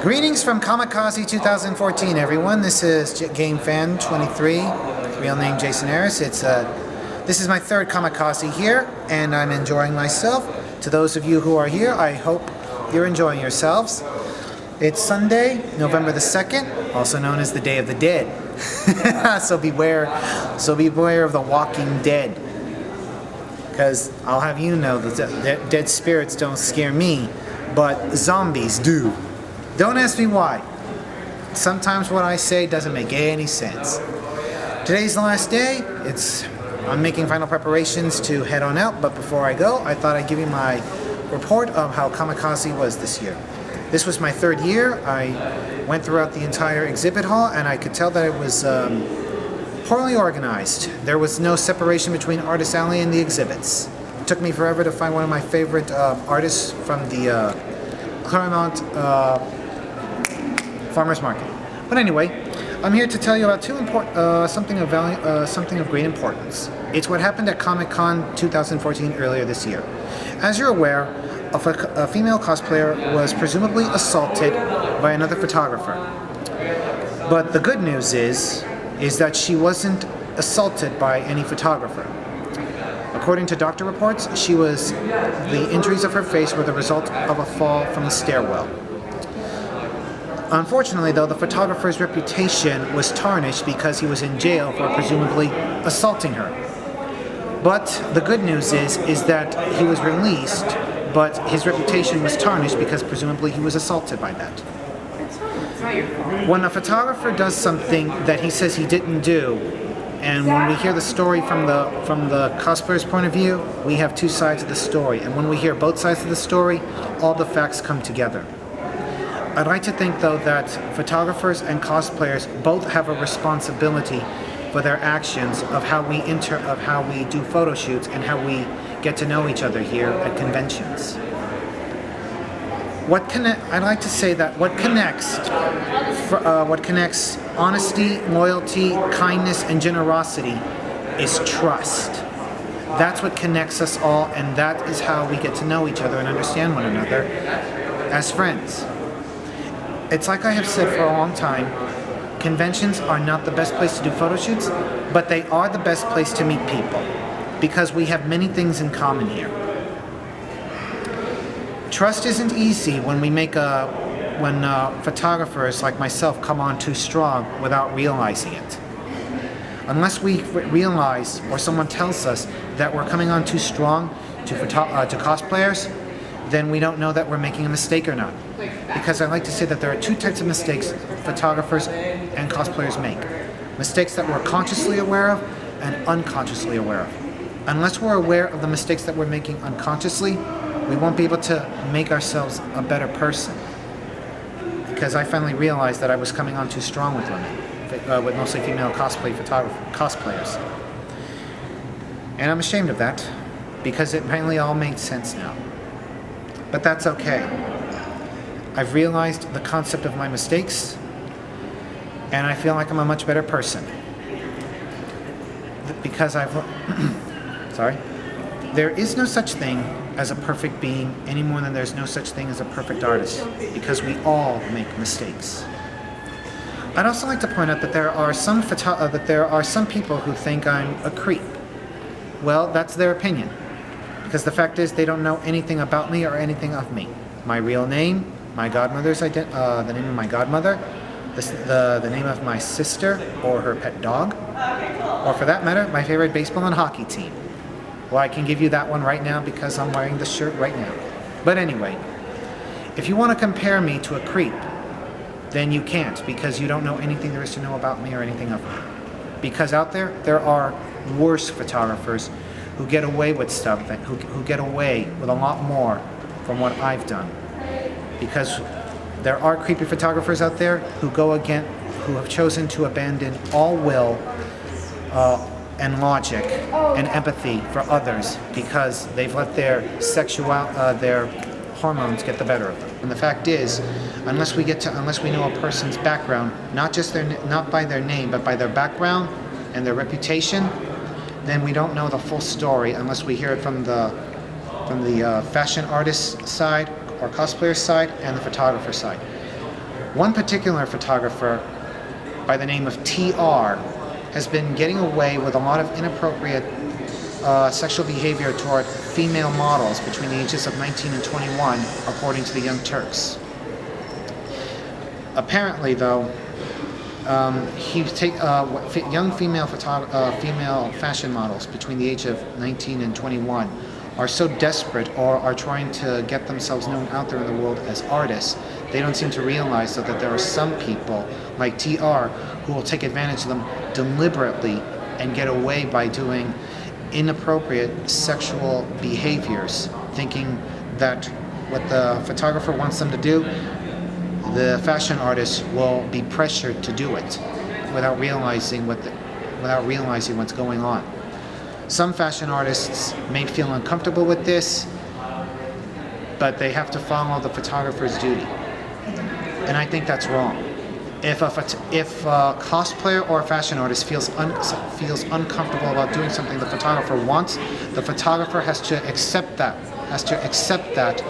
Greetings from Kamikaze 2014, everyone. This is GameFan23, real name Jason Harris. This is my third Kamikaze here, and I'm enjoying myself. To those of you who are here, I hope you're enjoying yourselves. It's Sunday, November the 2nd, also known as the Day of the Dead. So beware of the Walking Dead. Because I'll have you know that dead spirits don't scare me, but zombies do. Don't ask me why. Sometimes what I say doesn't make any sense. Today's the last day. I'm making final preparations to head on out, but before I go, I thought I'd give you my report of how Kamikaze was this year. This was my third year. I went throughout the entire exhibit hall, and I could tell that it was poorly organized. There was no separation between Artist Alley and the exhibits. It took me forever to find one of my favorite artists from the Claremont Farmers Market. But anyway, I'm here to tell you about something of great importance. It's what happened at Comic-Con 2014 earlier this year. As you're aware, a female cosplayer was presumably assaulted by another photographer. But the good news is that she wasn't assaulted by any photographer. According to doctor reports, the injuries of her face were the result of a fall from the stairwell. Unfortunately, though, the photographer's reputation was tarnished because he was in jail for presumably assaulting her. But the good news is that he was released, but his reputation was tarnished because presumably he was assaulted by that. When a photographer does something that he says he didn't do, and when we hear the story from the cosplayer's point of view, we have two sides of the story. And when we hear both sides of the story, all the facts come together. I'd like to think, though, that photographers and cosplayers both have a responsibility for their actions of how we do photo shoots and how we get to know each other here at conventions. I'd like to say that what connects honesty, loyalty, kindness, and generosity is trust. That's what connects us all, and that is how we get to know each other and understand one another as friends. It's like I have said for a long time, conventions are not the best place to do photo shoots, but they are the best place to meet people, because we have many things in common here. Trust isn't easy when photographers like myself come on too strong without realizing it. Unless we realize, or someone tells us, that we're coming on too strong to cosplayers, then we don't know that we're making a mistake or not. Because I like to say that there are two types of mistakes photographers and cosplayers make. Mistakes that we're consciously aware of and unconsciously aware of. Unless we're aware of the mistakes that we're making unconsciously, we won't be able to make ourselves a better person. Because I finally realized that I was coming on too strong with women, with mostly female cosplayers. And I'm ashamed of that, because it finally all makes sense now. But that's okay. I've realized the concept of my mistakes, and I feel like I'm a much better person. Because there is no such thing as a perfect being any more than there's no such thing as a perfect artist, because we all make mistakes. I'd also like to point out that there are some people who think I'm a creep. Well, that's their opinion, because the fact is they don't know anything about me or anything of me. My real name, my godmother's the name of my godmother, the name of my sister or her pet dog, or for that matter, my favorite baseball and hockey team. Well, I can give you that one right now because I'm wearing this shirt right now. But anyway, if you want to compare me to a creep, then you can't, because you don't know anything there is to know about me or anything of me. Because out there are worse photographers who get away with stuff, who get away with a lot more from what I've done. Because there are creepy photographers out there who have chosen to abandon all will and logic and empathy for others because they've let their hormones get the better of them. And the fact is, unless we know a person's background, not by their name, but by their background and their reputation, then we don't know the full story unless we hear it from the fashion artist side or cosplayer side and the photographer side. One particular photographer by the name of TR has been getting away with a lot of inappropriate sexual behavior toward female models between the ages of 19 and 21, according to the Young Turks. Apparently, though, young female fashion models between the age of 19 and 21 are so desperate or are trying to get themselves known out there in the world as artists, they don't seem to realize that there are some people like TR who will take advantage of them deliberately and get away by doing inappropriate sexual behaviors, thinking that what the photographer wants them to do, the fashion artist will be pressured to do it without realizing what's going on. Some fashion artists may feel uncomfortable with this, but they have to follow the photographer's duty. And I think that's wrong. If a cosplayer or a fashion artist feels uncomfortable about doing something the photographer wants, the photographer has to accept that.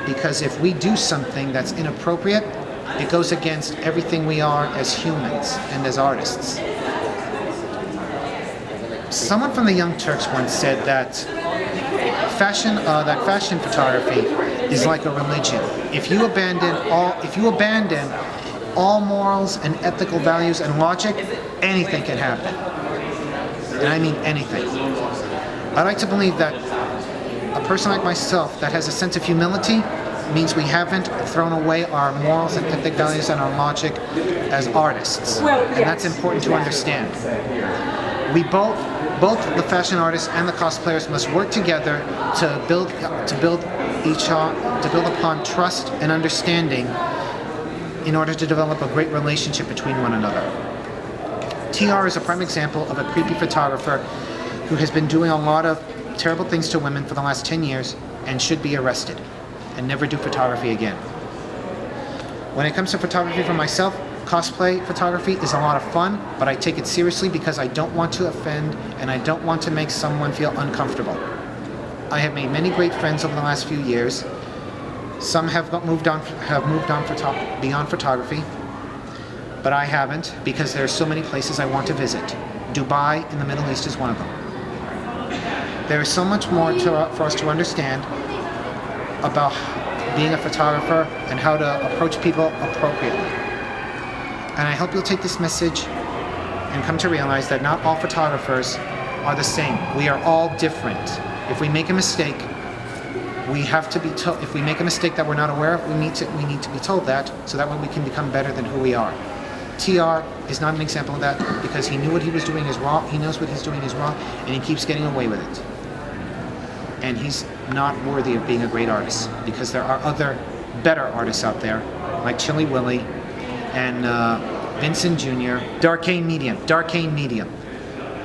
Because if we do something that's inappropriate, it goes against everything we are as humans and as artists. Someone from the Young Turks once said that fashion photography is like a religion. If you abandon all morals and ethical values and logic, anything can happen. And I mean anything. I like to believe that a person like myself that has a sense of humility means we haven't thrown away our morals and ethic values and our logic as artists. And that's important to understand. We both the fashion artists and the cosplayers must work together to build upon trust and understanding in order to develop a great relationship between one another. TR is a prime example of a creepy photographer who has been doing a lot of terrible things to women for the last 10 years and should be arrested and never do photography again. When it comes to photography for myself, cosplay photography is a lot of fun, but I take it seriously because I don't want to offend and I don't want to make someone feel uncomfortable. I have made many great friends over the last few years. Some have moved on beyond photography, but I haven't because there are so many places I want to visit. Dubai in the Middle East is one of them. There is so much more for us to understand about being a photographer and how to approach people appropriately. And I hope you'll take this message and come to realize that not all photographers are the same. We are all different. If we make a mistake, we have to be told. If we make a mistake that we're not aware of, we need to be told that, so that way we can become better than who we are. TR is not an example of that because he knew what he was doing is wrong. He knows what he's doing is wrong, and he keeps getting away with it. And he's not worthy of being a great artist because there are other better artists out there, like Chili Willy and Vincent Jr. Darkane Medium.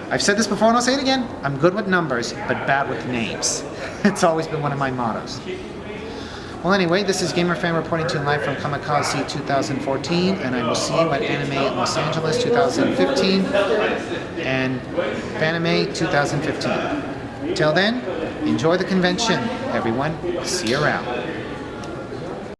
I've said this before and I'll say it again. I'm good with numbers, but bad with names. It's always been one of my mottos. Well, anyway, this is GamerFan reporting to you live from Kamikaze 2014, and I will see you at Anime Los Angeles 2015 and Fanime 2015. Till then, enjoy the convention, everyone. See you around.